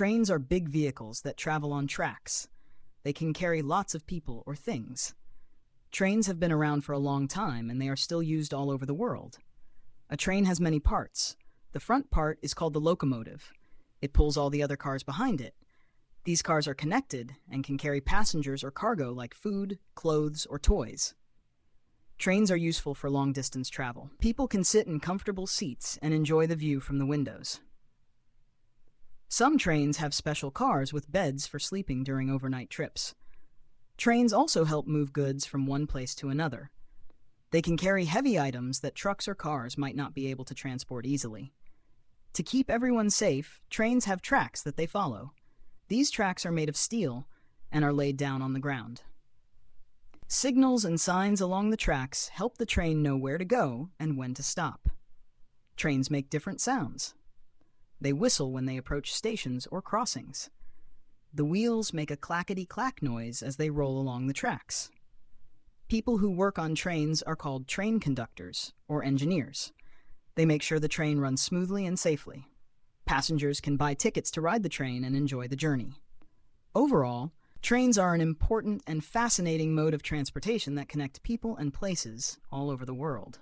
Trains are big vehicles that travel on tracks. They can carry lots of people or things. Trains have been around for a long time and they are still used all over the world. A train has many parts. The front part is called the locomotive. It pulls all the other cars behind it. These cars are connected and can carry passengers or cargo like food, clothes, or toys. Trains are useful for long-distance travel. People can sit in comfortable seats and enjoy the view from the windows. Some trains have special cars with beds for sleeping during overnight trips. Trains also help move goods from one place to another. They can carry heavy items that trucks or cars might not be able to transport easily. To keep everyone safe, trains have tracks that they follow. These tracks are made of steel and are laid down on the ground. Signals and signs along the tracks help the train know where to go and when to stop. Trains make different sounds. They whistle when they approach stations or crossings. The wheels make a clackety-clack noise as they roll along the tracks. People who work on trains are called train conductors or engineers. They make sure the train runs smoothly and safely. Passengers can buy tickets to ride the train and enjoy the journey. Overall, trains are an important and fascinating mode of transportation that connect people and places all over the world.